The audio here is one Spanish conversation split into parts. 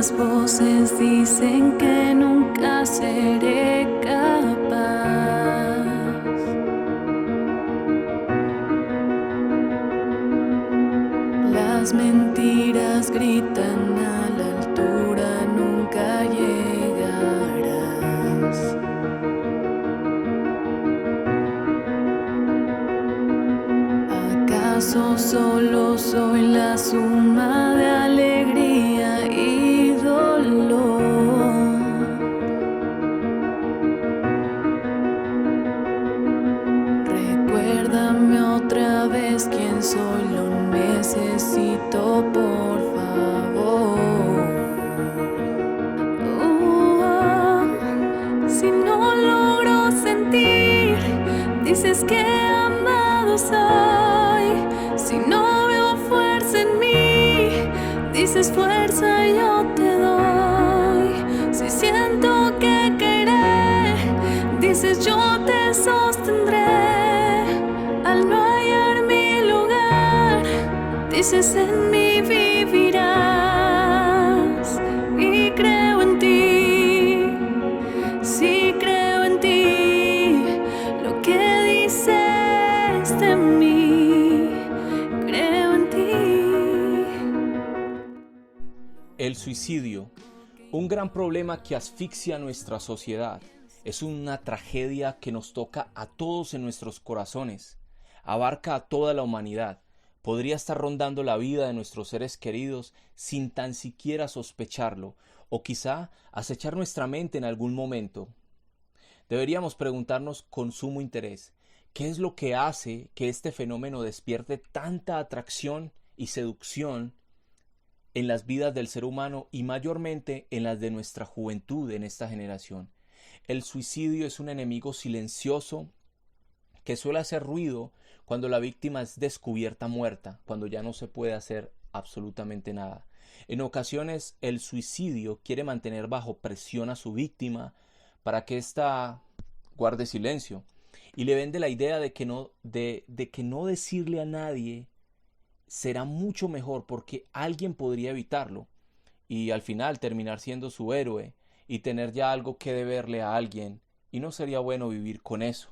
Las voces dicen que nunca seré capaz. Las mentiras gritan a la altura, nunca llegarás. ¿Acaso solo soy la suma de alegría y dolor? Recuérdame otra vez quién soy, lo necesito, por favor. Si no logro sentir, dices que amado soy. Si no veo fuerza en mí, dices fuerza yo te doy. Si siento que caeré, dices yo te sostendré. Al no hallar mi lugar, dices en mí vivirás. Y creo en ti, sí creo en ti, lo que dices de mí, creo en ti. El suicidio, un gran problema que asfixia a nuestra sociedad, es una tragedia que nos toca a todos en nuestros corazones, abarca a toda la humanidad, podría estar rondando la vida de nuestros seres queridos sin tan siquiera sospecharlo, o quizá acechar nuestra mente en algún momento. Deberíamos preguntarnos con sumo interés, ¿qué es lo que hace que este fenómeno despierte tanta atracción y seducción en las vidas del ser humano y mayormente en las de nuestra juventud en esta generación? El suicidio es un enemigo silencioso que suele hacer ruido cuando la víctima es descubierta muerta, cuando ya no se puede hacer absolutamente nada. En ocasiones el suicidio quiere mantener bajo presión a su víctima para que ésta guarde silencio y le vende la idea de que no decirle a nadie será mucho mejor porque alguien podría evitarlo y al final terminar siendo su héroe y tener ya algo que deberle a alguien, y no sería bueno vivir con eso.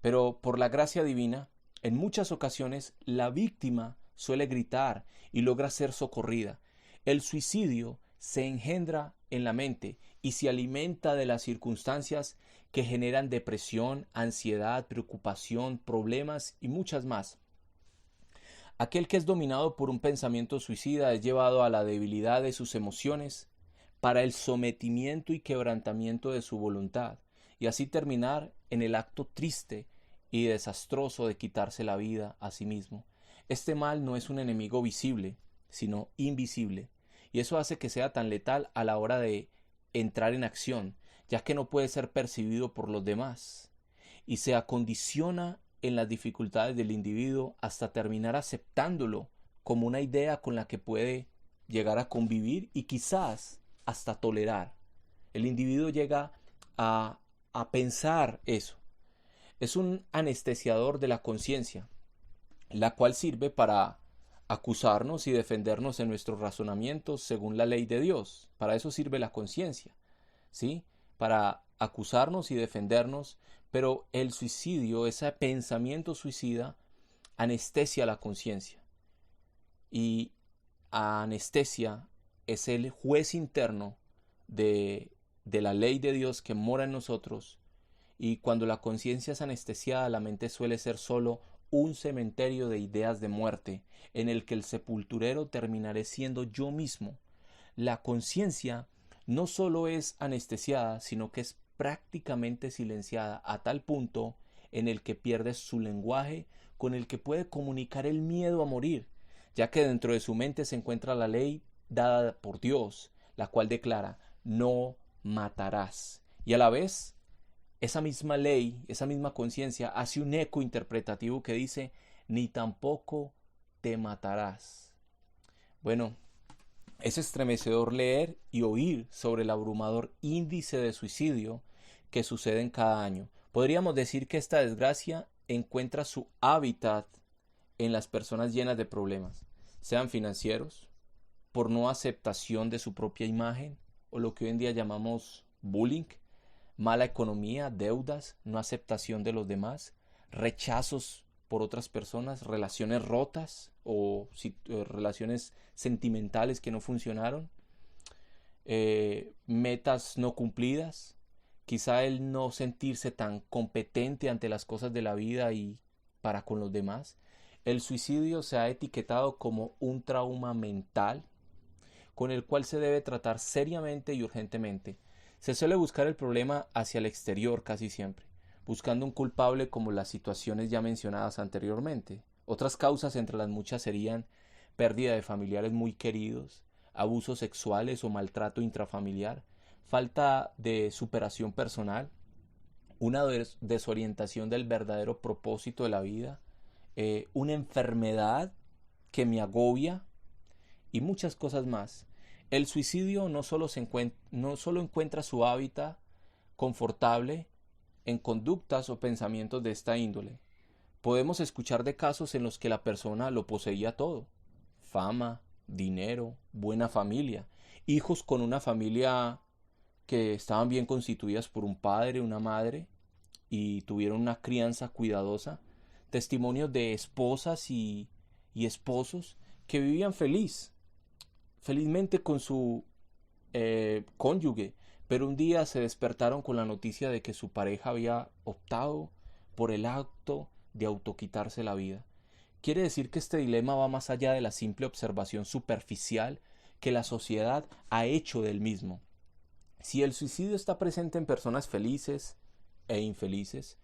Pero por la gracia divina, en muchas ocasiones la víctima suele gritar y logra ser socorrida. El suicidio se engendra en la mente y se alimenta de las circunstancias que generan depresión, ansiedad, preocupación, problemas y muchas más. Aquel que es dominado por un pensamiento suicida es llevado a la debilidad de sus emociones para el sometimiento y quebrantamiento de su voluntad, y así terminar en el acto triste y desastroso de quitarse la vida a sí mismo. Este mal no es un enemigo visible, sino invisible, y eso hace que sea tan letal a la hora de entrar en acción, ya que no puede ser percibido por los demás, y se acondiciona en las dificultades del individuo hasta terminar aceptándolo como una idea con la que puede llegar a convivir y quizás hasta tolerar. El individuo llega a pensar eso. Es un anestesiador de la conciencia, la cual sirve para acusarnos y defendernos en nuestros razonamientos según la ley de Dios. Para eso sirve la conciencia, ¿sí? Para acusarnos y defendernos, pero el suicidio, ese pensamiento suicida, anestesia la conciencia. Y anestesia es el juez interno de la ley de Dios que mora en nosotros, y cuando la conciencia es anestesiada, la mente suele ser solo un cementerio de ideas de muerte, en el que el sepulturero terminaré siendo yo mismo. La conciencia no solo es anestesiada, sino que es prácticamente silenciada a tal punto en el que pierde su lenguaje con el que puede comunicar el miedo a morir, ya que dentro de su mente se encuentra la ley dada por Dios, la cual declara: no matarás. Y a la vez, esa misma ley, esa misma conciencia hace un eco interpretativo que dice: ni tampoco te matarás. Bueno, es estremecedor leer y oír sobre el abrumador índice de suicidio que sucede en cada año. Podríamos decir que esta desgracia encuentra su hábitat en las personas llenas de problemas, sean financieros, por no aceptación de su propia imagen, o lo que hoy en día llamamos bullying, mala economía, deudas, no aceptación de los demás, rechazos por otras personas, relaciones rotas o relaciones sentimentales que no funcionaron, metas no cumplidas, quizá el no sentirse tan competente ante las cosas de la vida y para con los demás. El suicidio se ha etiquetado como un trauma mental con el cual se debe tratar seriamente y urgentemente. Se suele buscar el problema hacia el exterior casi siempre, buscando un culpable como las situaciones ya mencionadas anteriormente. Otras causas entre las muchas serían pérdida de familiares muy queridos, abusos sexuales o maltrato intrafamiliar, falta de superación personal, una desorientación del verdadero propósito de la vida, una enfermedad que me agobia y muchas cosas más. El suicidio no solo encuentra su hábitat confortable en conductas o pensamientos de esta índole. Podemos escuchar de casos en los que la persona lo poseía todo: fama, dinero, buena familia, hijos con una familia que estaban bien constituidas por un padre, una madre, y tuvieron una crianza cuidadosa, testimonios de esposas y esposos que vivían felizmente con su cónyuge, pero un día se despertaron con la noticia de que su pareja había optado por el acto de autoquitarse la vida. Quiere decir que este dilema va más allá de la simple observación superficial que la sociedad ha hecho del mismo. Si el suicidio está presente en personas felices e infelices,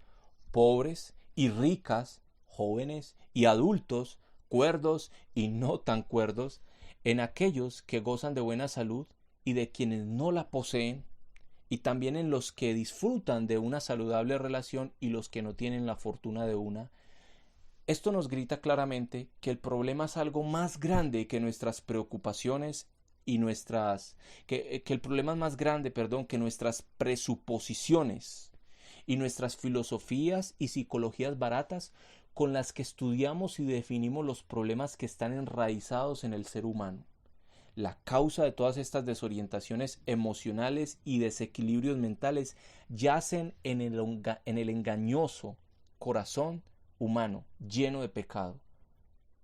pobres y ricas, jóvenes y adultos, cuerdos y no tan cuerdos, en aquellos que gozan de buena salud y de quienes no la poseen, y también en los que disfrutan de una saludable relación y los que no tienen la fortuna de una, esto nos grita claramente que el problema es algo más grande que nuestras preocupaciones y que el problema es más grande, que nuestras presuposiciones y nuestras filosofías y psicologías baratas con las que estudiamos y definimos los problemas que están enraizados en el ser humano. La causa de todas estas desorientaciones emocionales y desequilibrios mentales yacen en el engañoso corazón humano, lleno de pecado.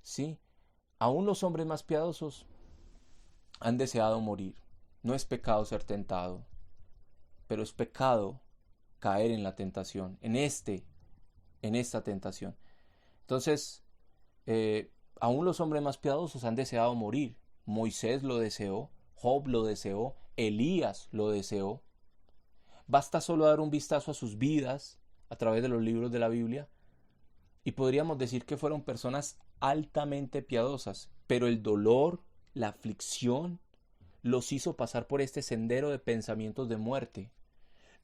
Sí, aún los hombres más piadosos han deseado morir. No es pecado ser tentado, pero es pecado caer en la tentación, en esta tentación. Entonces, aún los hombres más piadosos han deseado morir. Moisés lo deseó, Job lo deseó, Elías lo deseó. Basta solo dar un vistazo a sus vidas a través de los libros de la Biblia y podríamos decir que fueron personas altamente piadosas, pero el dolor, la aflicción, los hizo pasar por este sendero de pensamientos de muerte.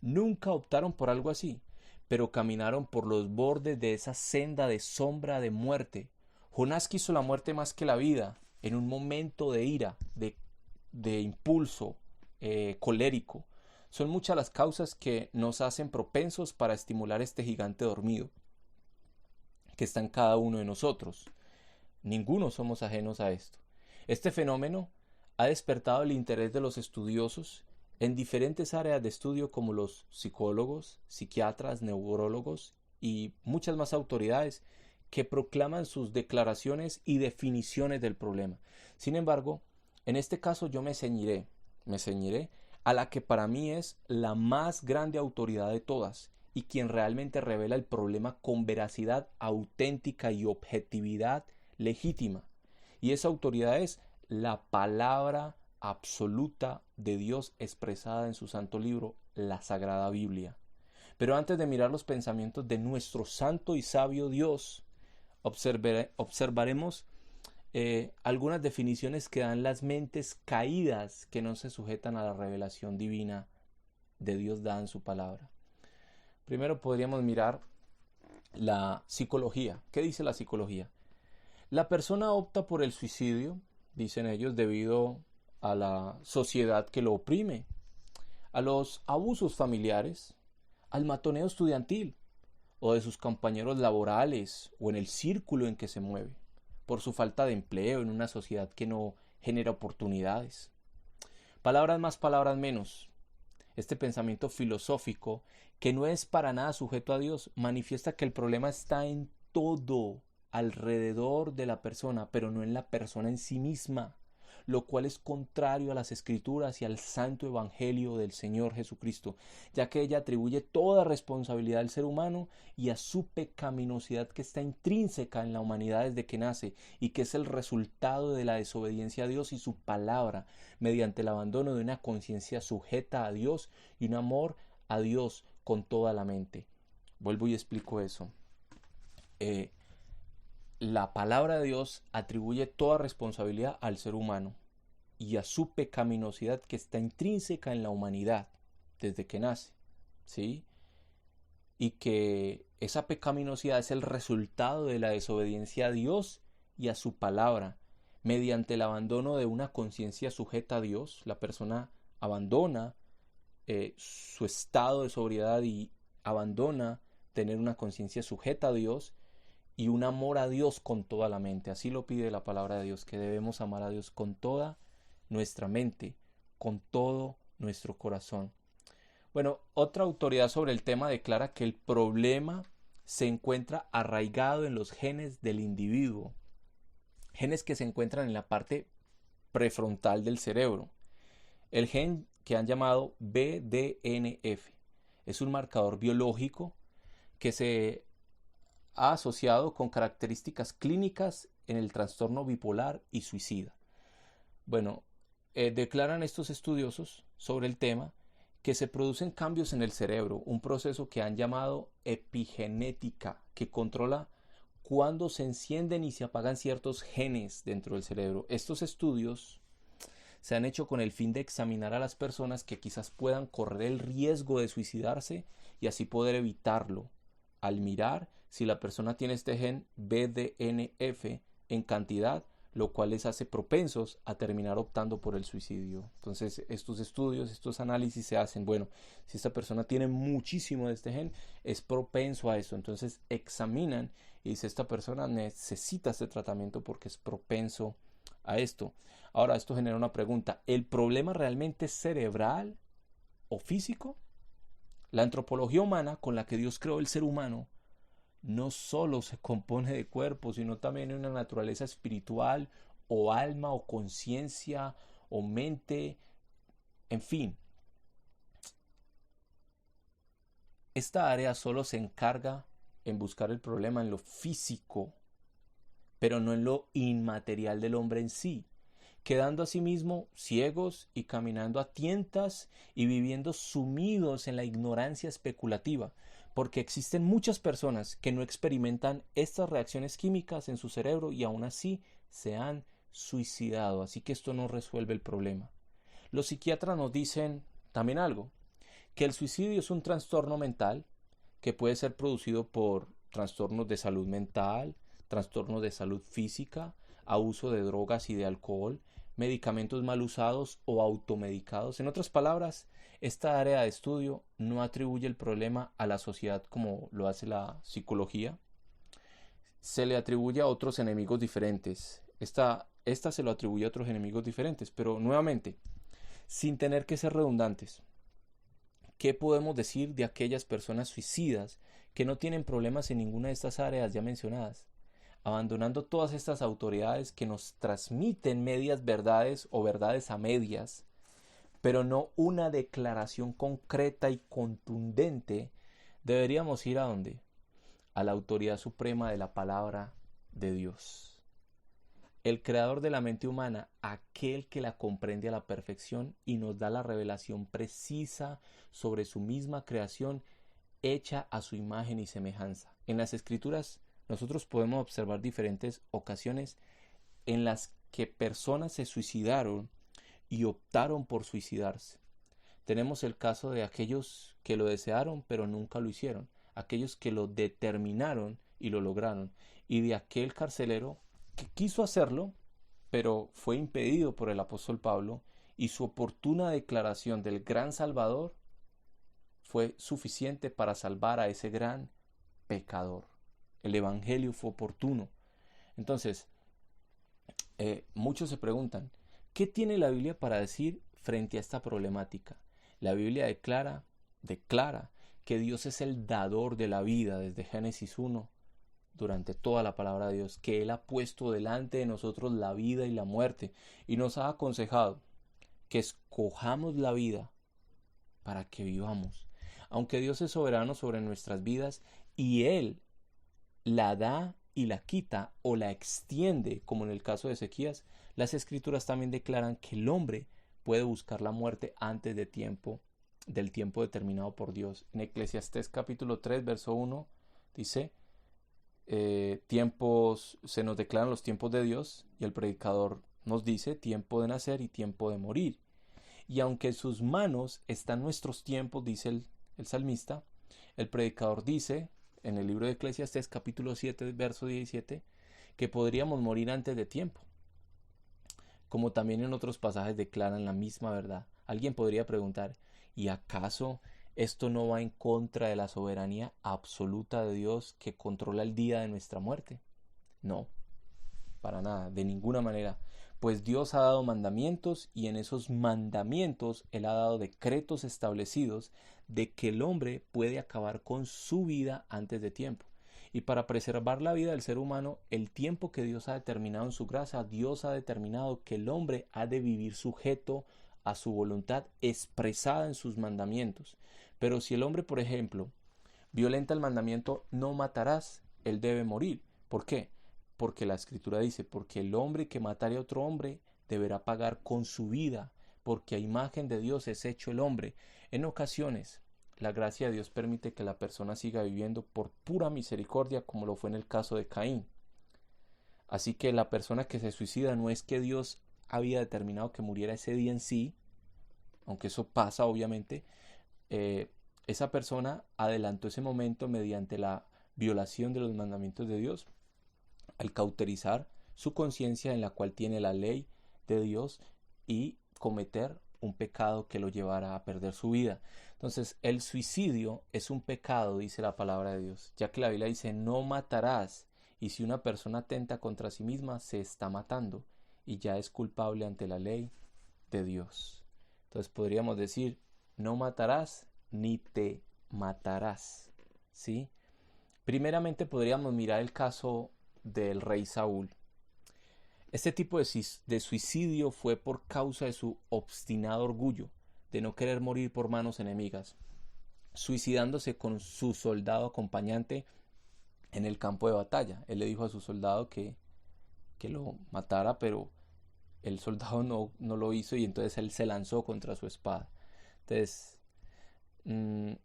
Nunca optaron por algo así, pero caminaron por los bordes de esa senda de sombra de muerte. Jonás quiso la muerte más que la vida, en un momento de ira, de impulso colérico. Son muchas las causas que nos hacen propensos para estimular este gigante dormido que está en cada uno de nosotros. Ninguno somos ajenos a esto. Este fenómeno ha despertado el interés de los estudiosos en diferentes áreas de estudio como los psicólogos, psiquiatras, neurólogos y muchas más autoridades que proclaman sus declaraciones y definiciones del problema. Sin embargo, en este caso yo me ceñiré a la que para mí es la más grande autoridad de todas y quien realmente revela el problema con veracidad auténtica y objetividad legítima. Y esa autoridad es la palabra absoluta de Dios expresada en su santo libro, la Sagrada Biblia. Pero antes de mirar los pensamientos de nuestro santo y sabio Dios, observaremos algunas definiciones que dan las mentes caídas que no se sujetan a la revelación divina de Dios dada en su palabra. Primero podríamos mirar la psicología. ¿Qué dice la psicología? La persona opta por el suicidio, dicen ellos, debido a la sociedad que lo oprime, a los abusos familiares, al matoneo estudiantil o de sus compañeros laborales o en el círculo en que se mueve, por su falta de empleo en una sociedad que no genera oportunidades. Palabras más, palabras menos. Este pensamiento filosófico, que no es para nada sujeto a Dios, manifiesta que el problema está en todo alrededor de la persona, pero no en la persona en sí misma, lo cual es contrario a las Escrituras y al santo evangelio del Señor Jesucristo, ya que ella atribuye toda responsabilidad al ser humano y a su pecaminosidad que está intrínseca en la humanidad desde que nace y que es el resultado de la desobediencia a Dios y su palabra, mediante el abandono de una conciencia sujeta a Dios y un amor a Dios con toda la mente. Vuelvo y explico eso. La palabra de Dios atribuye toda responsabilidad al ser humano y a su pecaminosidad que está intrínseca en la humanidad desde que nace, ¿sí? Y que esa pecaminosidad es el resultado de la desobediencia a Dios y a su palabra. Mediante el abandono de una conciencia sujeta a Dios, la persona abandona su estado de sobriedad y abandona tener una conciencia sujeta a Dios y un amor a Dios con toda la mente. Así lo pide la palabra de Dios, que debemos amar a Dios con toda nuestra mente, con todo nuestro corazón. Bueno, otra autoridad sobre el tema declara que el problema se encuentra arraigado en los genes del individuo, genes que se encuentran en la parte prefrontal del cerebro. El gen que han llamado BDNF es un marcador biológico que se ha asociado con características clínicas en el trastorno bipolar y suicida. Bueno, declaran estos estudiosos sobre el tema que se producen cambios en el cerebro, un proceso que han llamado epigenética, que controla cuándo se encienden y se apagan ciertos genes dentro del cerebro. Estos estudios se han hecho con el fin de examinar a las personas que quizás puedan correr el riesgo de suicidarse y así poder evitarlo, al mirar si la persona tiene este gen BDNF en cantidad, lo cual les hace propensos a terminar optando por el suicidio. Entonces, estos estudios, estos análisis se hacen, bueno, si esta persona tiene muchísimo de este gen, es propenso a eso. Entonces, examinan y dice, esta persona necesita este tratamiento porque es propenso a esto. Ahora, esto genera una pregunta, ¿el problema realmente es cerebral o físico? La antropología humana con la que Dios creó el ser humano no solo se compone de cuerpo, sino también de una naturaleza espiritual o alma o conciencia o mente, en fin. Esta área solo se encarga en buscar el problema en lo físico, pero no en lo inmaterial del hombre en sí, quedando asimismo ciegos y caminando a tientas y viviendo sumidos en la ignorancia especulativa, porque existen muchas personas que no experimentan estas reacciones químicas en su cerebro y aún así se han suicidado, así que esto no resuelve el problema. Los psiquiatras nos dicen también algo, que el suicidio es un trastorno mental que puede ser producido por trastornos de salud mental, trastornos de salud física, abuso de drogas y de alcohol, medicamentos mal usados o automedicados. En otras palabras, esta área de estudio no atribuye el problema a la sociedad como lo hace la psicología. Se le atribuye a otros enemigos diferentes. Esta se lo atribuye a otros enemigos diferentes, pero nuevamente, sin tener que ser redundantes. ¿Qué podemos decir de aquellas personas suicidas que no tienen problemas en ninguna de estas áreas ya mencionadas? Abandonando todas estas autoridades que nos transmiten medias verdades o verdades a medias, pero no una declaración concreta y contundente, deberíamos ir ¿a dónde? A la autoridad suprema de la palabra de Dios. El creador de la mente humana, aquel que la comprende a la perfección y nos da la revelación precisa sobre su misma creación, hecha a su imagen y semejanza. En las Escrituras nosotros podemos observar diferentes ocasiones en las que personas se suicidaron y optaron por suicidarse. Tenemos el caso de aquellos que lo desearon pero nunca lo hicieron, aquellos que lo determinaron y lo lograron, y de aquel carcelero que quiso hacerlo pero fue impedido por el apóstol Pablo, y su oportuna declaración del gran Salvador fue suficiente para salvar a ese gran pecador. El evangelio fue oportuno. Entonces, muchos se preguntan, ¿Qué tiene la Biblia para decir frente a esta problemática? La Biblia declara que Dios es el dador de la vida desde Génesis 1, durante toda la palabra de Dios, que Él ha puesto delante de nosotros la vida y la muerte, y nos ha aconsejado que escojamos la vida para que vivamos. Aunque Dios es soberano sobre nuestras vidas y Él la da y la quita o la extiende, como en el caso de Ezequías, las Escrituras también declaran que el hombre puede buscar la muerte antes del tiempo determinado por Dios. En Eclesiastés capítulo 3, verso 1 dice: se nos declaran los tiempos de Dios, y el predicador nos dice tiempo de nacer y tiempo de morir. Y aunque en sus manos están nuestros tiempos, dice el salmista, el predicador dice en el libro de Eclesiastés capítulo 7, verso 17, que podríamos morir antes de tiempo. Como también en otros pasajes declaran la misma verdad. Alguien podría preguntar: ¿y acaso esto no va en contra de la soberanía absoluta de Dios que controla el día de nuestra muerte? No, para nada, de ninguna manera. Pues Dios ha dado mandamientos, y en esos mandamientos Él ha dado decretos establecidos de que el hombre puede acabar con su vida antes de tiempo. Y para preservar la vida del ser humano, el tiempo que Dios ha determinado en su gracia, Dios ha determinado que el hombre ha de vivir sujeto a su voluntad expresada en sus mandamientos. Pero si el hombre, por ejemplo, violenta el mandamiento no matarás, él debe morir. ¿Por qué? Porque la Escritura dice: porque el hombre que matare a otro hombre deberá pagar con su vida, porque a imagen de Dios es hecho el hombre. En ocasiones, la gracia de Dios permite que la persona siga viviendo por pura misericordia, como lo fue en el caso de Caín. Así que la persona que se suicida no es que Dios había determinado que muriera ese día en sí, aunque eso pasa obviamente. Esa persona adelantó ese momento mediante la violación de los mandamientos de Dios, al cauterizar su conciencia, en la cual tiene la ley de Dios, y cometer un pecado que lo llevará a perder su vida. Entonces, el suicidio es un pecado, dice la palabra de Dios, ya que la Biblia dice: no matarás, y si una persona atenta contra sí misma, se está matando y ya es culpable ante la ley de Dios. Entonces podríamos decir: no matarás ni te matarás, ¿sí? Primeramente podríamos mirar el caso del rey Saúl. Este tipo de suicidio fue por causa de su obstinado orgullo de no querer morir por manos enemigas, suicidándose con su soldado acompañante en el campo de batalla. Él le dijo a su soldado que lo matara, pero el soldado no lo hizo, y entonces él se lanzó contra su espada. Entonces, él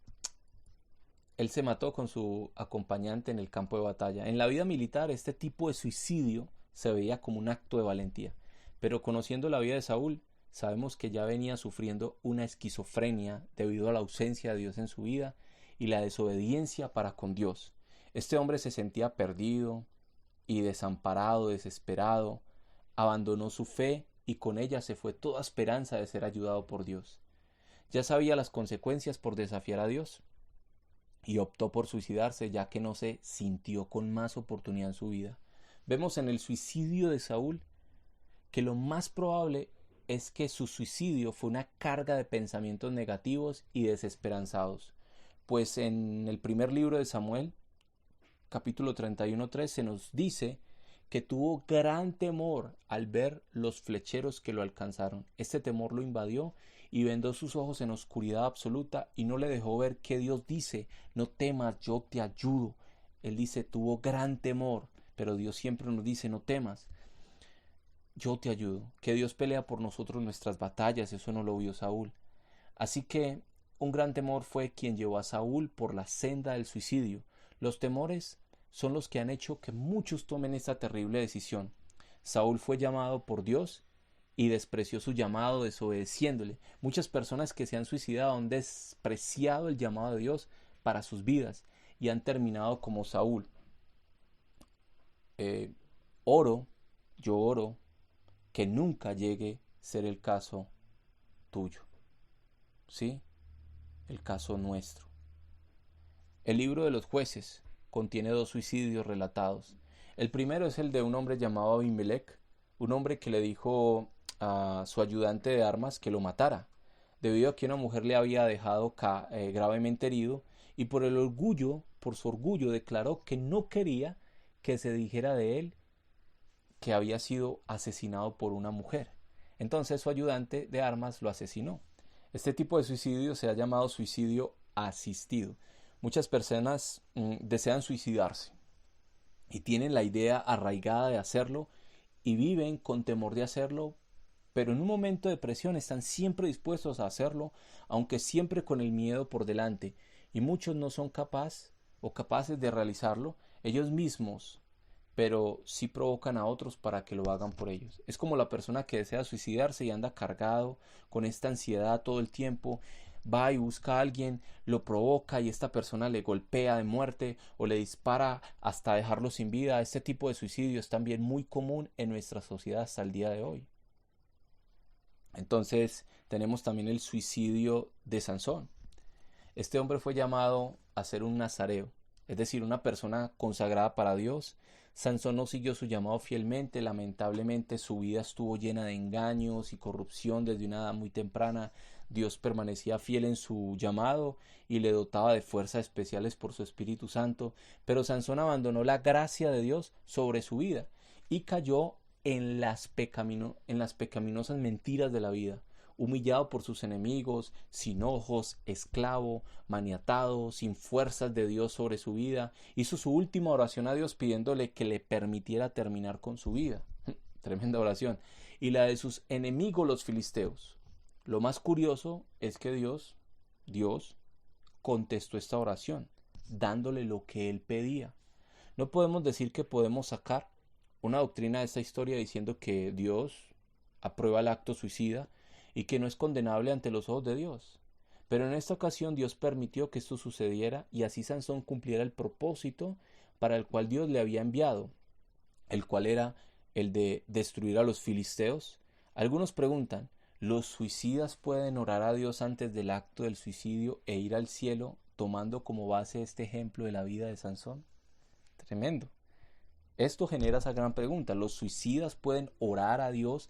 se mató con su acompañante en el campo de batalla. En la vida militar, este tipo de suicidio se veía como un acto de valentía, pero conociendo la vida de Saúl, sabemos que ya venía sufriendo una esquizofrenia debido a la ausencia de Dios en su vida y la desobediencia para con Dios. Este hombre se sentía perdido y desamparado, desesperado, abandonó su fe y con ella se fue toda esperanza de ser ayudado por Dios. Ya sabía las consecuencias por desafiar a Dios y optó por suicidarse, ya que no se sintió con más oportunidad en su vida. Vemos en el suicidio de Saúl que lo más probable es que su suicidio fue una carga de pensamientos negativos y desesperanzados, pues en el primer libro de Samuel, capítulo 31:3, se nos dice que tuvo gran temor al ver los flecheros que lo alcanzaron. Este temor lo invadió y vendó sus ojos en oscuridad absoluta y no le dejó ver que Dios dice: no temas, yo te ayudo. Él dice: tuvo gran temor, pero Dios siempre nos dice: no temas, yo te ayudo. Que Dios pelea por nosotros nuestras batallas, eso no lo vio Saúl. Así que un gran temor fue quien llevó a Saúl por la senda del suicidio. Los temores son los que han hecho que muchos tomen esta terrible decisión. Saúl fue llamado por Dios y despreció su llamado, desobedeciéndole. Muchas personas que se han suicidado han despreciado el llamado de Dios para sus vidas y han terminado como Saúl. Yo oro que nunca llegue a ser el caso tuyo, ¿sí? El caso nuestro. El libro de los Jueces contiene 2 suicidios relatados. El primero es el de un hombre llamado Abimelech, un hombre que le dijo a su ayudante de armas que lo matara, debido a que una mujer le había dejado gravemente herido, y por su orgullo, declaró que no quería que se dijera de él que había sido asesinado por una mujer. Entonces su ayudante de armas lo asesinó. Este tipo de suicidio se ha llamado suicidio asistido. Muchas personas desean suicidarse y tienen la idea arraigada de hacerlo y viven con temor de hacerlo, pero en un momento de presión están siempre dispuestos a hacerlo, aunque siempre con el miedo por delante, y muchos no son capaces de realizarlo ellos mismos, pero sí provocan a otros para que lo hagan por ellos. Es como la persona que desea suicidarse y anda cargado con esta ansiedad todo el tiempo, va y busca a alguien, lo provoca y esta persona le golpea de muerte o le dispara hasta dejarlo sin vida. Este tipo de suicidio es también muy común en nuestra sociedad hasta el día de hoy. Entonces tenemos también el suicidio de Sansón. Este hombre fue llamado a ser un nazareo, es decir, una persona consagrada para Dios. Sansón no siguió su llamado fielmente, lamentablemente su vida estuvo llena de engaños y corrupción desde una edad muy temprana. Dios permanecía fiel en su llamado y le dotaba de fuerzas especiales por su Espíritu Santo, pero Sansón abandonó la gracia de Dios sobre su vida y cayó en las pecaminosas mentiras de la vida, humillado por sus enemigos, sin ojos, esclavo, maniatado, sin fuerzas de Dios sobre su vida. Hizo su última oración a Dios pidiéndole que le permitiera terminar con su vida. Tremenda oración. Y la de sus enemigos los filisteos. Lo más curioso es que Dios contestó esta oración, dándole lo que él pedía. No podemos decir que podemos sacar una doctrina de esta historia diciendo que Dios aprueba el acto suicida y que no es condenable ante los ojos de Dios. Pero en esta ocasión Dios permitió que esto sucediera y así Sansón cumpliera el propósito para el cual Dios le había enviado, el cual era el de destruir a los filisteos. Algunos preguntan, ¿los suicidas pueden orar a Dios antes del acto del suicidio e ir al cielo tomando como base este ejemplo de la vida de Sansón? Tremendo. Esto genera esa gran pregunta, ¿los suicidas pueden orar a Dios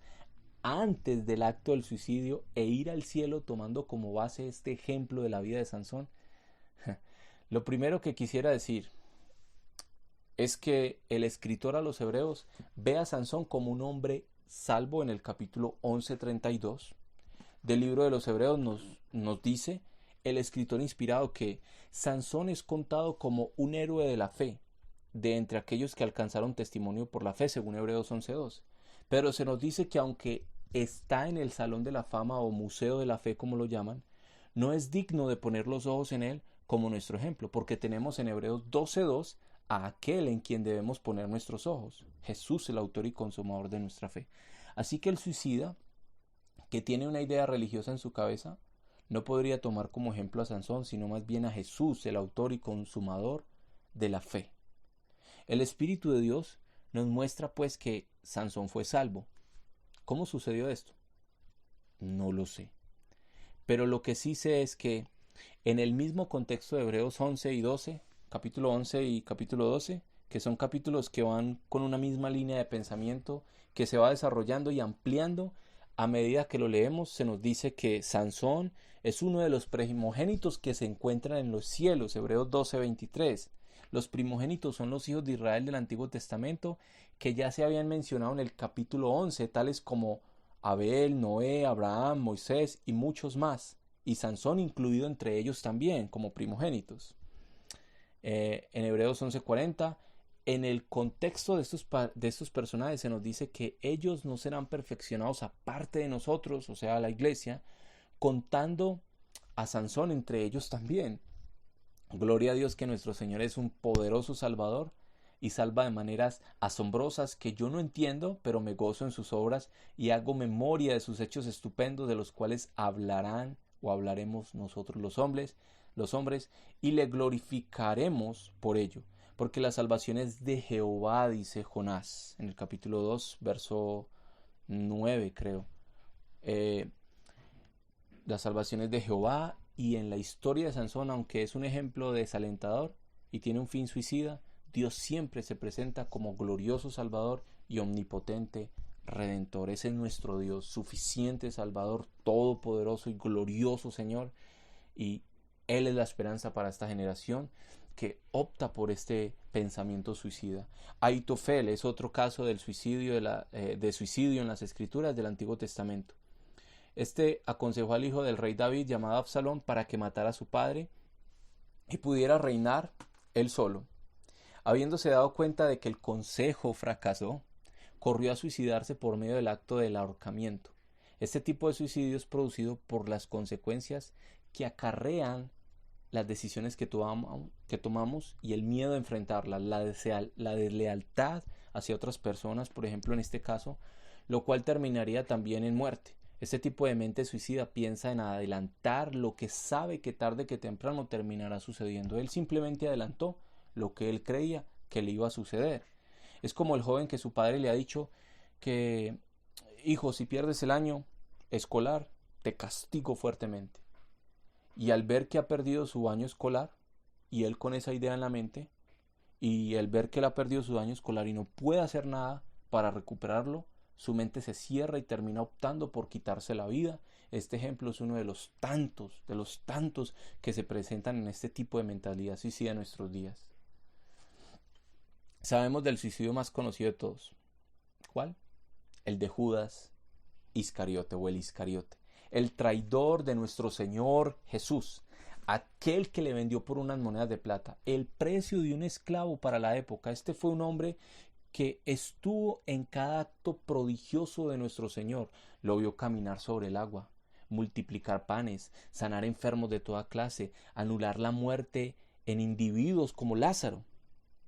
antes del acto del suicidio e ir al cielo tomando como base este ejemplo de la vida de Sansón? Lo primero que quisiera decir es que el escritor a los hebreos ve a Sansón como un hombre salvo. En el capítulo 11:32 del libro de los hebreos nos dice el escritor inspirado que Sansón es contado como un héroe de la fe de entre aquellos que alcanzaron testimonio por la fe, según Hebreos 11:2. Pero se nos dice que aunque está en el Salón de la Fama o Museo de la Fe, como lo llaman, no es digno de poner los ojos en él como nuestro ejemplo, porque tenemos en Hebreos 12:2 a aquel en quien debemos poner nuestros ojos, Jesús, el autor y consumador de nuestra fe. Así que el suicida, que tiene una idea religiosa en su cabeza, no podría tomar como ejemplo a Sansón, sino más bien a Jesús, el autor y consumador de la fe. El Espíritu de Dios nos muestra pues que Sansón fue salvo. ¿Cómo sucedió esto? No lo sé. Pero lo que sí sé es que en el mismo contexto de Hebreos 11 y 12, capítulo 11 y capítulo 12, que son capítulos que van con una misma línea de pensamiento, que se va desarrollando y ampliando a medida que lo leemos, se nos dice que Sansón es uno de los primogénitos que se encuentran en los cielos, Hebreos 12:23. Los primogénitos son los hijos de Israel del Antiguo Testamento que ya se habían mencionado en el capítulo 11, tales como Abel, Noé, Abraham, Moisés y muchos más, y Sansón incluido entre ellos también como primogénitos. En Hebreos 11:40, en el contexto de estos personajes se nos dice que ellos no serán perfeccionados aparte de nosotros, o sea, la iglesia, contando a Sansón entre ellos también. Gloria a Dios que nuestro Señor es un poderoso Salvador y salva de maneras asombrosas que yo no entiendo, pero me gozo en sus obras y hago memoria de sus hechos estupendos, de los cuales hablarán o hablaremos nosotros los hombres, y le glorificaremos por ello, porque la salvación es de Jehová, dice Jonás en el capítulo 2, verso 9, creo. La salvación es de Jehová. Y en la historia de Sansón, aunque es un ejemplo desalentador y tiene un fin suicida, Dios siempre se presenta como glorioso Salvador y omnipotente Redentor. Ese es nuestro Dios, suficiente Salvador, todopoderoso y glorioso Señor. Y Él es la esperanza para esta generación que opta por este pensamiento suicida. Aitofel es otro caso del suicidio de suicidio en las Escrituras del Antiguo Testamento. Este aconsejó al hijo del rey David, llamado Absalón, para que matara a su padre y pudiera reinar él solo. Habiéndose dado cuenta de que el consejo fracasó, corrió a suicidarse por medio del acto del ahorcamiento. Este tipo de suicidio es producido por las consecuencias que acarrean las decisiones que tomamos y el miedo a enfrentarlas, la deslealtad hacia otras personas, por ejemplo en este caso, lo cual terminaría también en muerte. Este tipo de mente suicida piensa en adelantar lo que sabe que tarde que temprano terminará sucediendo. Él simplemente adelantó lo que él creía que le iba a suceder. Es como el joven que su padre le ha dicho que, hijo, si pierdes el año escolar, te castigo fuertemente. Y al ver que ha perdido su año escolar, y él con esa idea en la mente, y al ver que él ha perdido su año escolar y no puede hacer nada para recuperarlo, su mente se cierra y termina optando por quitarse la vida. Este ejemplo es uno de los tantos que se presentan en este tipo de mentalidad suicida en nuestros días. Sabemos del suicidio más conocido de todos. ¿Cuál? El de Judas Iscariote o el Iscariote, el traidor de nuestro Señor Jesús, aquel que le vendió por unas monedas de plata, el precio de un esclavo para la época. Este fue un hombre que estuvo en cada acto prodigioso de nuestro Señor. Lo vio caminar sobre el agua, multiplicar panes, sanar enfermos de toda clase, anular la muerte en individuos como Lázaro,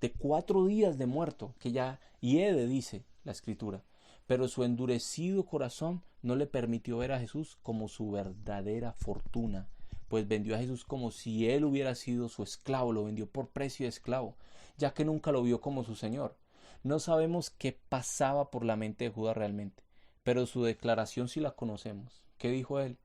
de 4 días de muerto, que ya hiede, dice la Escritura. Pero su endurecido corazón no le permitió ver a Jesús como su verdadera fortuna, pues vendió a Jesús como si él hubiera sido su esclavo, lo vendió por precio de esclavo, ya que nunca lo vio como su Señor. No sabemos qué pasaba por la mente de Judas realmente, pero su declaración sí la conocemos. ¿Qué dijo él?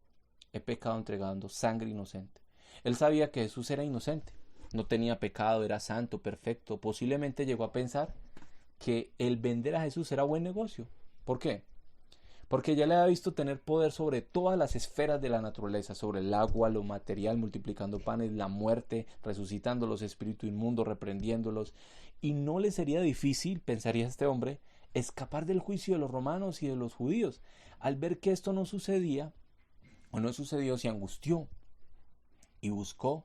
He pecado entregando sangre inocente. Él sabía que Jesús era inocente, no tenía pecado, era santo, perfecto. Posiblemente llegó a pensar que el vender a Jesús era buen negocio. ¿Por qué? Porque ya le había visto tener poder sobre todas las esferas de la naturaleza, sobre el agua, lo material, multiplicando panes, la muerte, resucitando los espíritus inmundos, reprendiéndolos. Y no le sería difícil, pensaría este hombre, escapar del juicio de los romanos y de los judíos. Al ver que esto no sucedía, o no sucedió, se angustió y buscó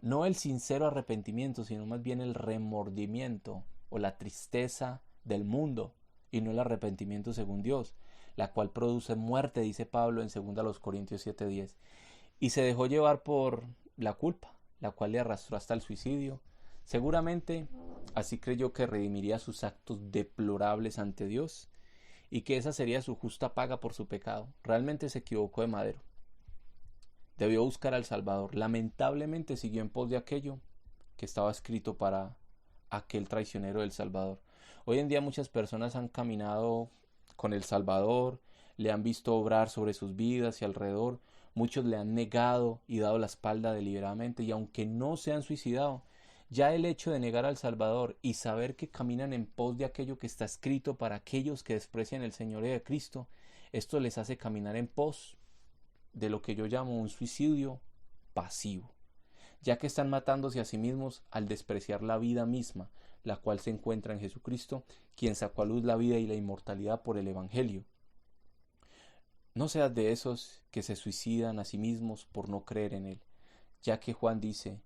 no el sincero arrepentimiento, sino más bien el remordimiento o la tristeza del mundo, y no el arrepentimiento según Dios, la cual produce muerte, dice Pablo en 2 Corintios 7:10. Y se dejó llevar por la culpa, la cual le arrastró hasta el suicidio. Seguramente así creyó que redimiría sus actos deplorables ante Dios y que esa sería su justa paga por su pecado. Realmente se equivocó de madero. Debió buscar al Salvador. Lamentablemente siguió en pos de aquello que estaba escrito para aquel traicionero del Salvador. Hoy en día muchas personas han caminado con el Salvador, le han visto obrar sobre sus vidas y alrededor. Muchos le han negado y dado la espalda deliberadamente, y aunque no se han suicidado, ya el hecho de negar al Salvador y saber que caminan en pos de aquello que está escrito para aquellos que desprecian el señorío de Cristo, esto les hace caminar en pos de lo que yo llamo un suicidio pasivo, ya que están matándose a sí mismos al despreciar la vida misma, la cual se encuentra en Jesucristo, quien sacó a luz la vida y la inmortalidad por el Evangelio. No seas de esos que se suicidan a sí mismos por no creer en Él, ya que Juan dice,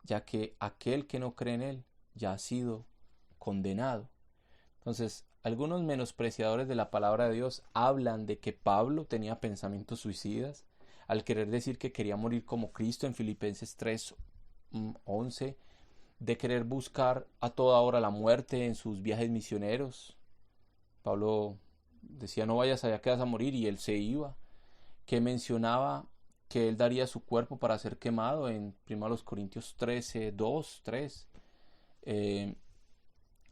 ya que aquel que no cree en Él ya ha sido condenado. Entonces, algunos menospreciadores de la palabra de Dios hablan de que Pablo tenía pensamientos suicidas, al querer decir que quería morir como Cristo en Filipenses 3:11, de querer buscar a toda hora la muerte en sus viajes misioneros. Pablo decía, no vayas allá que vas a morir, y él se iba. Que mencionaba que él daría su cuerpo para ser quemado en 1 Corintios 13:2-3.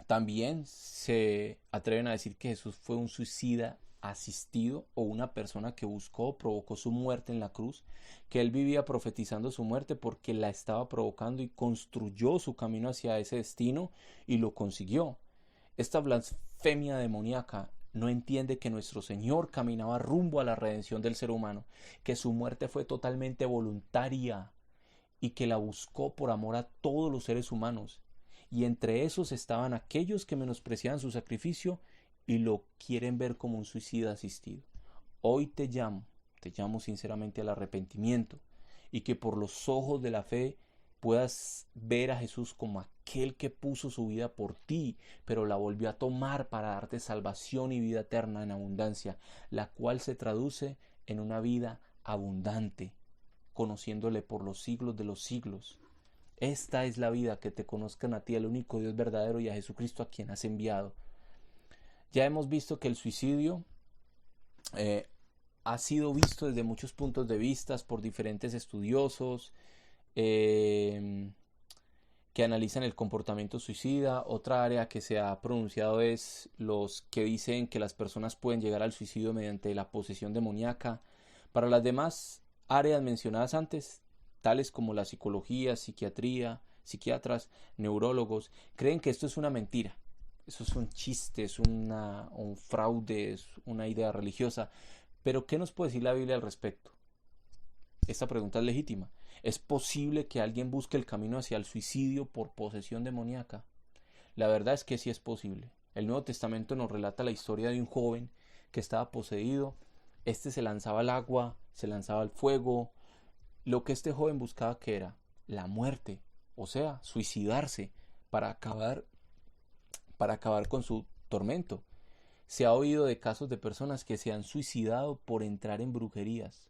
También se atreven a decir que Jesús fue un suicida asistido, o una persona que buscó o provocó su muerte en la cruz, que él vivía profetizando su muerte porque la estaba provocando y construyó su camino hacia ese destino y lo consiguió. Esta blasfemia demoníaca no entiende que nuestro Señor caminaba rumbo a la redención del ser humano, que su muerte fue totalmente voluntaria y que la buscó por amor a todos los seres humanos. Y entre esos estaban aquellos que menospreciaban su sacrificio y lo quieren ver como un suicida asistido. Hoy te llamo sinceramente al arrepentimiento y que por los ojos de la fe puedas ver a Jesús como aquel que puso su vida por ti, pero la volvió a tomar para darte salvación y vida eterna en abundancia, la cual se traduce en una vida abundante, conociéndole por los siglos de los siglos. Esta es la vida, que te conozcan a ti, el único Dios verdadero, y a Jesucristo a quien has enviado. Ya hemos visto que el suicidio ha sido visto desde muchos puntos de vista por diferentes estudiosos que analizan el comportamiento suicida. Otra área que se ha pronunciado es los que dicen que las personas pueden llegar al suicidio mediante la posesión demoníaca. Para las demás áreas mencionadas antes, tales como la psicología, psiquiatría, psiquiatras, neurólogos, creen que esto es una mentira. Eso es un chiste, es un fraude, es una idea religiosa. Pero ¿qué nos puede decir la Biblia al respecto? Esta pregunta es legítima. ¿Es posible que alguien busque el camino hacia el suicidio por posesión demoníaca? La verdad es que sí es posible. El Nuevo Testamento nos relata la historia de un joven que estaba poseído. Este se lanzaba al agua, se lanzaba al fuego. Lo que este joven buscaba, que era la muerte, o sea, suicidarse para acabar con su tormento. Se ha oído de casos de personas que se han suicidado por entrar en brujerías,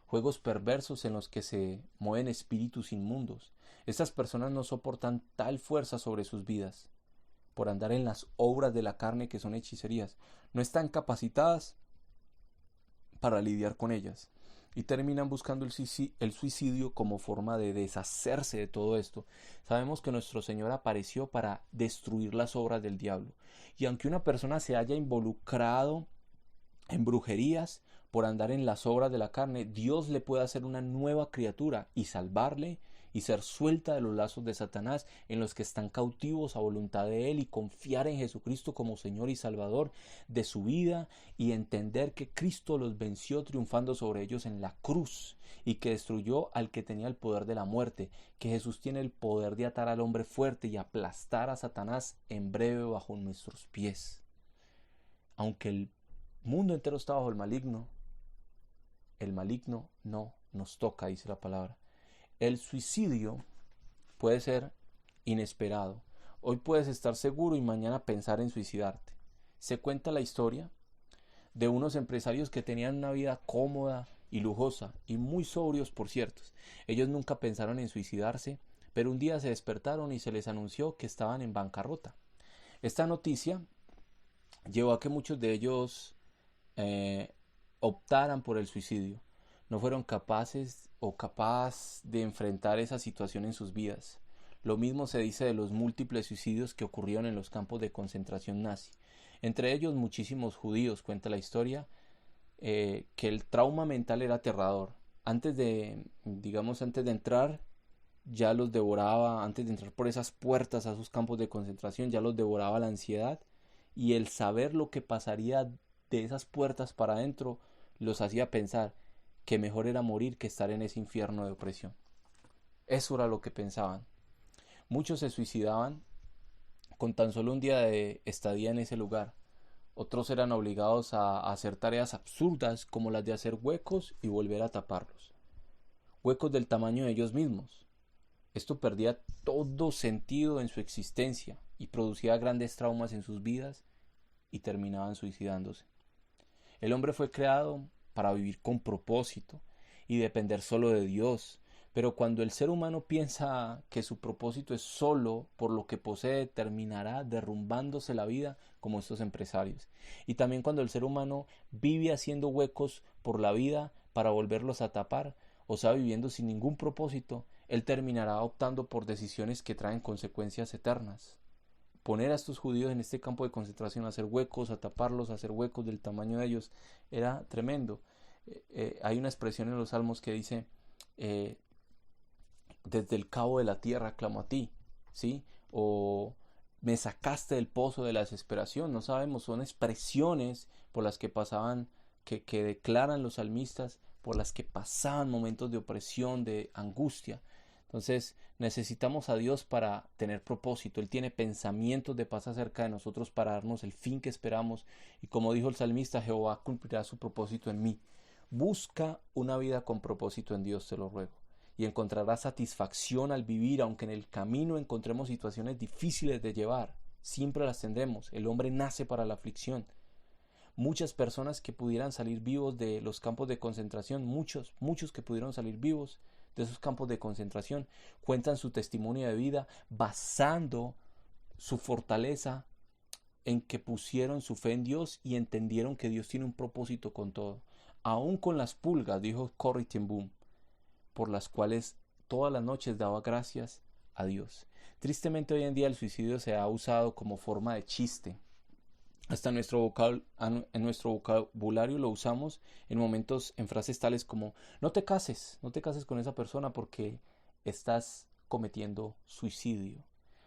juegos perversos en los que se mueven espíritus inmundos. Estas personas no soportan tal fuerza sobre sus vidas por andar en las obras de la carne, que son hechicerías. No están capacitadas para lidiar con ellas y terminan buscando el suicidio como forma de deshacerse de todo esto. Sabemos que nuestro Señor apareció para destruir las obras del diablo, y aunque una persona se haya involucrado en brujerías por andar en las obras de la carne, Dios le puede hacer una nueva criatura y salvarle y ser suelta de los lazos de Satanás, en los que están cautivos a voluntad de Él, y confiar en Jesucristo como Señor y Salvador de su vida, y entender que Cristo los venció triunfando sobre ellos en la cruz, y que destruyó al que tenía el poder de la muerte, que Jesús tiene el poder de atar al hombre fuerte y aplastar a Satanás en breve bajo nuestros pies. Aunque el mundo entero está bajo el maligno no nos toca, dice la palabra. El suicidio puede ser inesperado. Hoy puedes estar seguro y mañana pensar en suicidarte. Se cuenta la historia de unos empresarios que tenían una vida cómoda y lujosa, y muy sobrios, por cierto. Ellos nunca pensaron en suicidarse, pero un día se despertaron y se les anunció que estaban en bancarrota. Esta noticia llevó a que muchos de ellos optaran por el suicidio. No fueron capaz de enfrentar esa situación en sus vidas. Lo mismo se dice de los múltiples suicidios que ocurrieron en los campos de concentración nazi. Entre ellos muchísimos judíos. Cuenta la historia que el trauma mental era aterrador. Antes de entrar, ya los devoraba. Antes de entrar por esas puertas a esos campos de concentración, ya los devoraba la ansiedad, y el saber lo que pasaría de esas puertas para adentro los hacía pensar que mejor era morir que estar en ese infierno de opresión. Eso era lo que pensaban. Muchos se suicidaban con tan solo un día de estadía en ese lugar. Otros eran obligados a hacer tareas absurdas, como las de hacer huecos y volver a taparlos. Huecos del tamaño de ellos mismos. Esto perdía todo sentido en su existencia y producía grandes traumas en sus vidas, y terminaban suicidándose. El hombre fue creado para vivir con propósito y depender solo de Dios. Pero cuando el ser humano piensa que su propósito es solo por lo que posee, terminará derrumbándose la vida como estos empresarios. Y también cuando el ser humano vive haciendo huecos por la vida para volverlos a tapar, o sea, viviendo sin ningún propósito, él terminará optando por decisiones que traen consecuencias eternas. Poner a estos judíos en este campo de concentración, a hacer huecos, a taparlos, a hacer huecos del tamaño de ellos, era tremendo. Hay una expresión en los Salmos que dice, desde el cabo de la tierra clamo a ti, ¿sí? O me sacaste del pozo de la desesperación. No sabemos, son expresiones por las que pasaban, que declaran los salmistas, por las que pasaban momentos de opresión, de angustia. Entonces necesitamos a Dios para tener propósito. Él tiene pensamientos de paz acerca de nosotros para darnos el fin que esperamos. Y como dijo el salmista, Jehová cumplirá su propósito en mí. Busca una vida con propósito en Dios, te lo ruego. Y encontrarás satisfacción al vivir, aunque en el camino encontremos situaciones difíciles de llevar. Siempre las tendremos. El hombre nace para la aflicción. Muchas personas que pudieran salir vivos de los campos de concentración, muchos que pudieron salir vivos de esos campos de concentración, cuentan su testimonio de vida basando su fortaleza en que pusieron su fe en Dios y entendieron que Dios tiene un propósito con todo. Aún con las pulgas, dijo Corrie ten Boom, por las cuales todas las noches daba gracias a Dios. Tristemente hoy en día el suicidio se ha usado como forma de chiste. Hasta en nuestro vocabulario lo usamos en momentos, en frases tales como no te cases con esa persona porque estás cometiendo suicidio.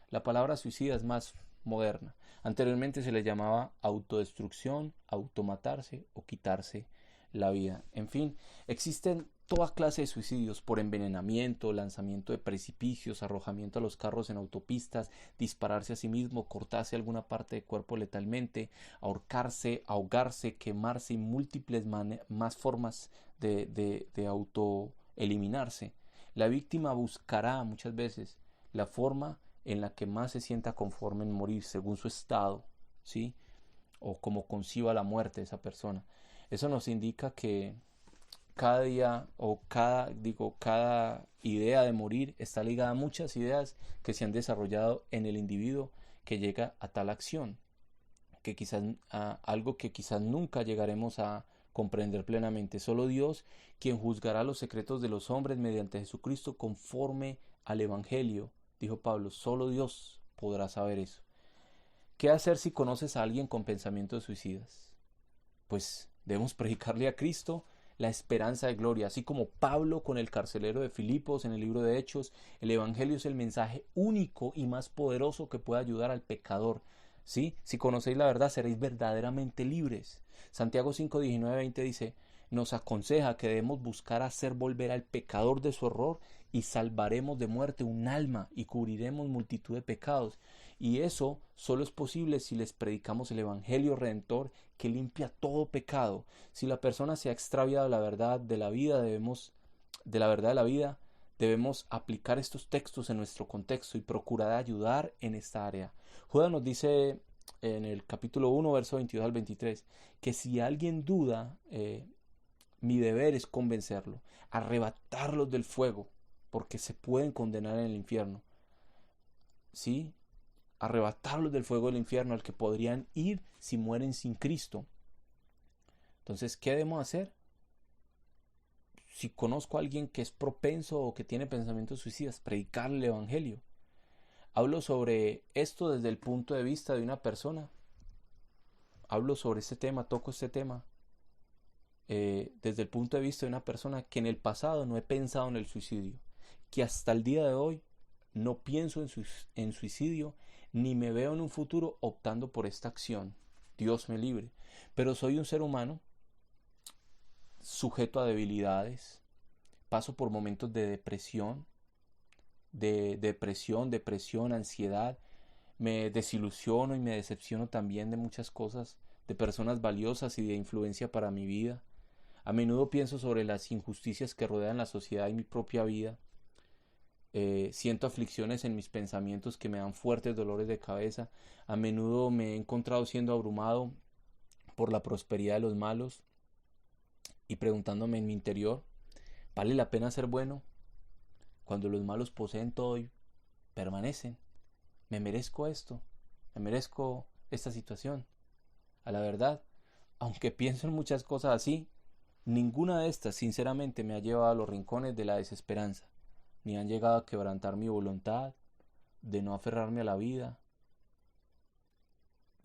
La palabra suicida es más moderna. Anteriormente se le llamaba autodestrucción, automatarse o quitarse la vida. En fin, existen toda clase de suicidios por envenenamiento, lanzamiento de precipicios, arrojamiento a los carros en autopistas, dispararse a sí mismo, cortarse alguna parte del cuerpo letalmente, ahorcarse, ahogarse, quemarse y múltiples más formas de autoeliminarse. La víctima buscará muchas veces la forma en la que más se sienta conforme en morir según su estado, ¿sí? O como conciba la muerte de esa persona. Eso nos indica que cada día o cada idea de morir está ligada a muchas ideas que se han desarrollado en el individuo que llega a tal acción, que quizás algo que quizás nunca llegaremos a comprender plenamente. Solo Dios, quien juzgará los secretos de los hombres mediante Jesucristo conforme al Evangelio, dijo Pablo. Solo Dios podrá saber eso. ¿Qué hacer si conoces a alguien con pensamientos suicidas? Pues debemos predicarle a Cristo la esperanza de gloria, así como Pablo con el carcelero de Filipos en el libro de Hechos. El Evangelio es el mensaje único y más poderoso que puede ayudar al pecador. ¿Sí? Si conocéis la verdad, seréis verdaderamente libres. Santiago 5, 19, 20 dice, nos aconseja que debemos buscar hacer volver al pecador de su error y salvaremos de muerte un alma y cubriremos multitud de pecados. Y eso solo es posible si les predicamos el Evangelio redentor que limpia todo pecado. Si la persona se ha extraviado de la verdad de la vida, debemos aplicar estos textos en nuestro contexto y procurar ayudar en esta área. Judas nos dice en el capítulo 1, verso 22 al 23, que si alguien duda, mi deber es convencerlo, arrebatarlos del fuego, porque se pueden condenar en el infierno. ¿Sí? Arrebatarlos del fuego del infierno al que podrían ir si mueren sin Cristo. Entonces, ¿qué debemos hacer? Si conozco a alguien que es propenso o que tiene pensamientos suicidas, predicarle el Evangelio. Hablo sobre esto desde el punto de vista de una persona. Hablo sobre este tema, toco este tema desde el punto de vista de una persona que en el pasado no he pensado en el suicidio, que hasta el día de hoy no pienso en suicidio, ni me veo en un futuro optando por esta acción. Dios me libre. Pero soy un ser humano sujeto a debilidades. Paso por momentos de depresión, ansiedad. Me desilusiono y me decepciono también de muchas cosas, de personas valiosas y de influencia para mi vida. A menudo pienso sobre las injusticias que rodean la sociedad y mi propia vida. Siento aflicciones en mis pensamientos que me dan fuertes dolores de cabeza. A menudo me he encontrado siendo abrumado por la prosperidad de los malos y preguntándome en mi interior, ¿vale la pena ser bueno cuando los malos poseen todo y permanecen? ¿Me merezco esto? ¿Me merezco esta situación? A la verdad, aunque pienso en muchas cosas así, ninguna de estas sinceramente me ha llevado a los rincones de la desesperanza, ni han llegado a quebrantar mi voluntad de no aferrarme a la vida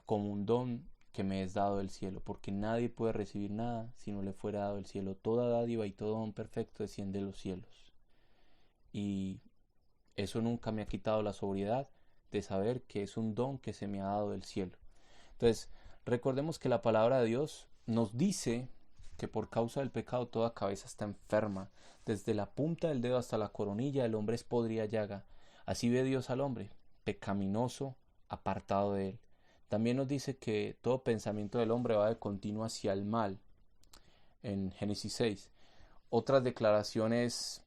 como un don que me es dado del cielo, porque nadie puede recibir nada si no le fuera dado del cielo. Toda dádiva y todo don perfecto desciende de los cielos. Y eso nunca me ha quitado la sobriedad, de saber que es un don que se me ha dado del cielo. Entonces, recordemos que la palabra de Dios nos dice que por causa del pecado toda cabeza está enferma. Desde la punta del dedo hasta la coronilla el hombre es podrida llaga. Así ve Dios al hombre, pecaminoso, apartado de él. También nos dice que todo pensamiento del hombre va de continuo hacia el mal, en Génesis 6. Otras declaraciones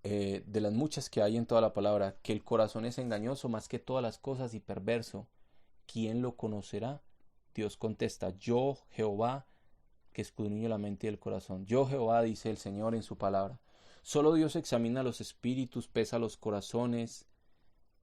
de las muchas que hay en toda la palabra, que el corazón es engañoso más que todas las cosas y perverso. ¿Quién lo conocerá? Dios contesta, yo Jehová, que escudriño la mente y el corazón. Yo Jehová, dice el Señor en su palabra. Solo Dios examina los espíritus, pesa los corazones,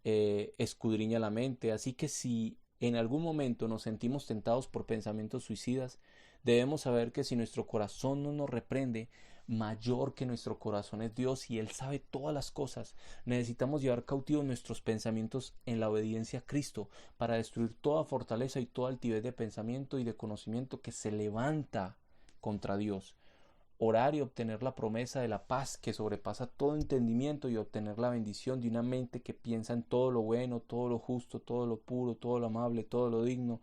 escudriña la mente. Así que si en algún momento nos sentimos tentados por pensamientos suicidas, debemos saber que si nuestro corazón no nos reprende, mayor que nuestro corazón es Dios y Él sabe todas las cosas. Necesitamos llevar cautivos nuestros pensamientos en la obediencia a Cristo para destruir toda fortaleza y toda altivez de pensamiento y de conocimiento que se levanta contra Dios. Orar y obtener la promesa de la paz que sobrepasa todo entendimiento y obtener la bendición de una mente que piensa en todo lo bueno, todo lo justo, todo lo puro, todo lo amable, todo lo digno,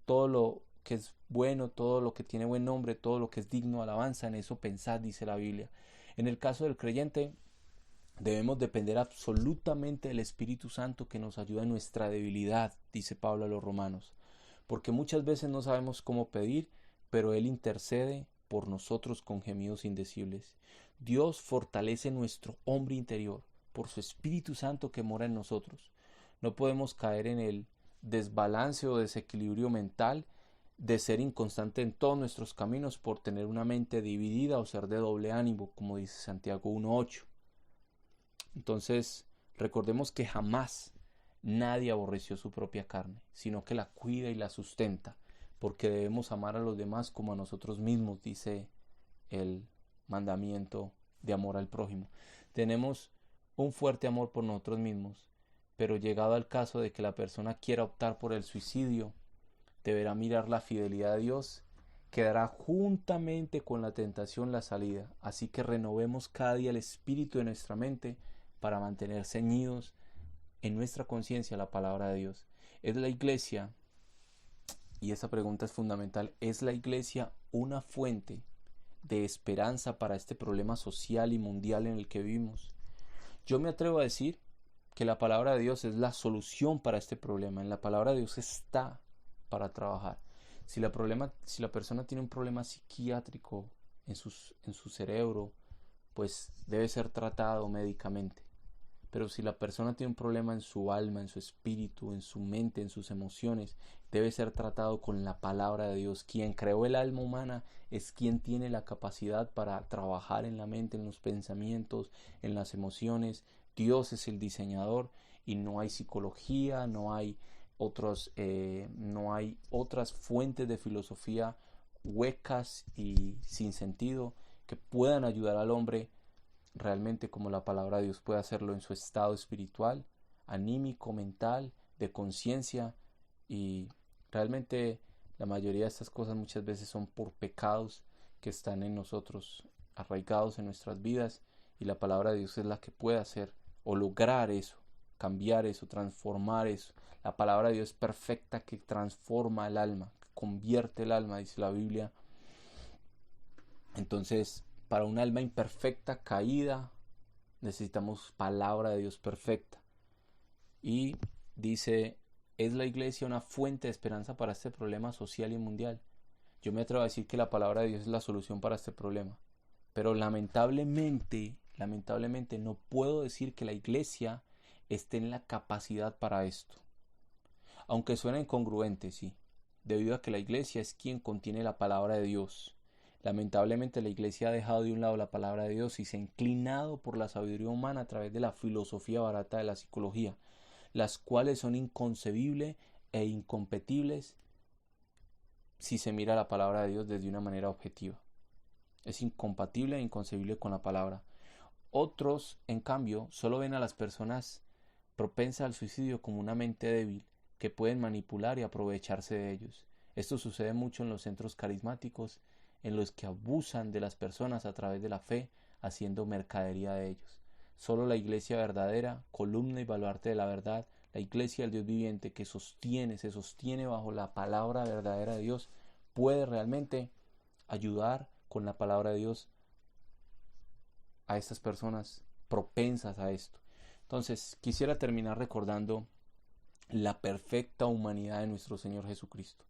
todo lo que es bueno, todo lo que tiene buen nombre, todo lo que es digno de alabanza, en eso pensad, dice la Biblia. En el caso del creyente, debemos depender absolutamente del Espíritu Santo que nos ayuda en nuestra debilidad, dice Pablo a los romanos, porque muchas veces no sabemos cómo pedir, pero Él intercede por nosotros con gemidos indecibles. Dios fortalece nuestro hombre interior por su Espíritu Santo que mora en nosotros. No podemos caer en el desbalance o desequilibrio mental de ser inconstante en todos nuestros caminos por tener una mente dividida o ser de doble ánimo, como dice Santiago 1:8. Entonces, recordemos que jamás nadie aborreció su propia carne, sino que la cuida y la sustenta, porque debemos amar a los demás como a nosotros mismos, dice el mandamiento de amor al prójimo. Tenemos un fuerte amor por nosotros mismos, pero llegado al caso de que la persona quiera optar por el suicidio, deberá mirar la fidelidad de Dios, que dará juntamente con la tentación la salida. Así que renovemos cada día el espíritu de nuestra mente para mantener ceñidos en nuestra conciencia la palabra de Dios. Es la iglesia, y esa pregunta es fundamental, ¿es la iglesia una fuente de esperanza para este problema social y mundial en el que vivimos? Yo me atrevo a decir que la palabra de Dios es la solución para este problema. En la palabra de Dios está para trabajar. Si la persona tiene un problema psiquiátrico en su cerebro, pues debe ser tratado médicamente. Pero si la persona tiene un problema en su alma, en su espíritu, en su mente, en sus emociones, debe ser tratado con la palabra de Dios. Quien creó el alma humana es quien tiene la capacidad para trabajar en la mente, en los pensamientos, en las emociones. Dios es el diseñador y no hay psicología, no hay otras fuentes de filosofía huecas y sin sentido que puedan ayudar al hombre realmente como la palabra de Dios puede hacerlo en su estado espiritual, anímico, mental, de conciencia. Y realmente la mayoría de estas cosas muchas veces son por pecados que están en nosotros, arraigados en nuestras vidas, y la palabra de Dios es la que puede hacer o lograr eso, cambiar eso, transformar eso. La palabra de Dios es perfecta, que transforma el alma, que convierte el alma, dice la Biblia. Entonces, para un alma imperfecta, caída, necesitamos palabra de Dios perfecta. Y dice, ¿es la iglesia una fuente de esperanza para este problema social y mundial? Yo me atrevo a decir que la palabra de Dios es la solución para este problema. Pero lamentablemente no puedo decir que la iglesia esté en la capacidad para esto. Aunque suena incongruente, sí, debido a que la iglesia es quien contiene la palabra de Dios. Lamentablemente la iglesia ha dejado de un lado la palabra de Dios y se ha inclinado por la sabiduría humana a través de la filosofía barata de la psicología, las cuales son inconcebibles e incompatibles si se mira la palabra de Dios desde una manera objetiva. Es incompatible e inconcebible con la palabra. Otros, en cambio, solo ven a las personas propensas al suicidio como una mente débil que pueden manipular y aprovecharse de ellos. Esto sucede mucho en los centros carismáticos, en los que abusan de las personas a través de la fe, haciendo mercadería de ellos. Solo la iglesia verdadera, columna y baluarte de la verdad, la iglesia del Dios viviente que se sostiene bajo la palabra verdadera de Dios, puede realmente ayudar con la palabra de Dios a estas personas propensas a esto. Entonces, quisiera terminar recordando la perfecta humanidad de nuestro Señor Jesucristo.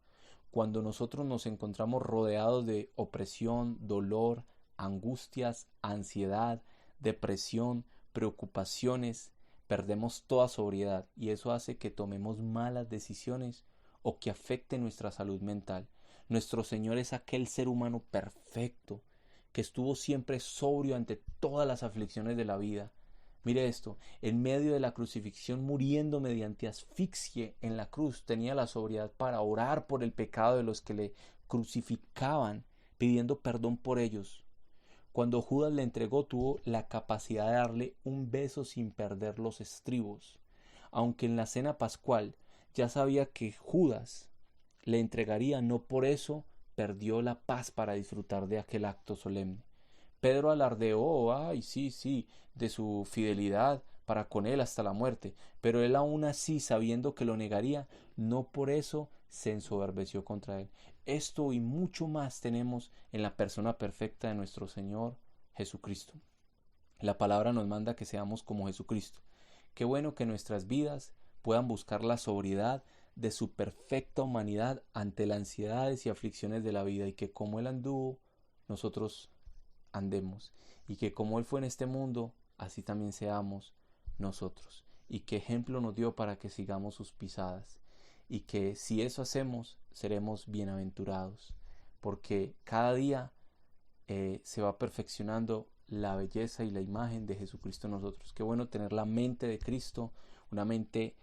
Cuando nosotros nos encontramos rodeados de opresión, dolor, angustias, ansiedad, depresión, preocupaciones, perdemos toda sobriedad y eso hace que tomemos malas decisiones o que afecte nuestra salud mental. Nuestro Señor es aquel ser humano perfecto que estuvo siempre sobrio ante todas las aflicciones de la vida. Mire esto, en medio de la crucifixión, muriendo mediante asfixia en la cruz, tenía la sobriedad para orar por el pecado de los que le crucificaban, pidiendo perdón por ellos. Cuando Judas le entregó, tuvo la capacidad de darle un beso sin perder los estribos. Aunque en la cena pascual ya sabía que Judas le entregaría, no por eso perdió la paz para disfrutar de aquel acto solemne. Pedro alardeó, sí, de su fidelidad para con él hasta la muerte, pero él aún así, sabiendo que lo negaría, no por eso se ensoberbeció contra él. Esto y mucho más tenemos en la persona perfecta de nuestro Señor Jesucristo. La palabra nos manda que seamos como Jesucristo. Qué bueno que nuestras vidas puedan buscar la sobriedad de su perfecta humanidad ante las ansiedades y aflicciones de la vida, y que como Él anduvo, nosotros andemos, y que como Él fue en este mundo, así también seamos nosotros, y qué ejemplo nos dio para que sigamos sus pisadas, y que si eso hacemos, seremos bienaventurados, porque cada día se va perfeccionando la belleza y la imagen de Jesucristo en nosotros. Qué bueno tener la mente de Cristo, una mente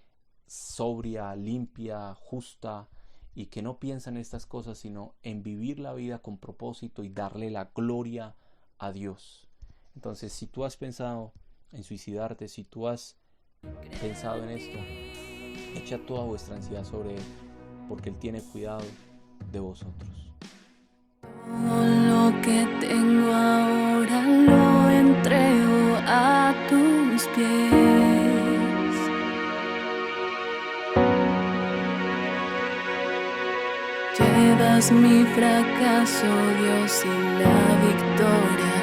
sobria, limpia, justa, y que no piensa en estas cosas, sino en vivir la vida con propósito y darle la gloria a Dios. Entonces, si tú has pensado en suicidarte, si tú has pensado en esto, echa toda vuestra ansiedad sobre Él, porque Él tiene cuidado de vosotros. Todo lo que tengo ahora lo entrego a tus pies. Llevas mi fracaso, Dios, y la victoria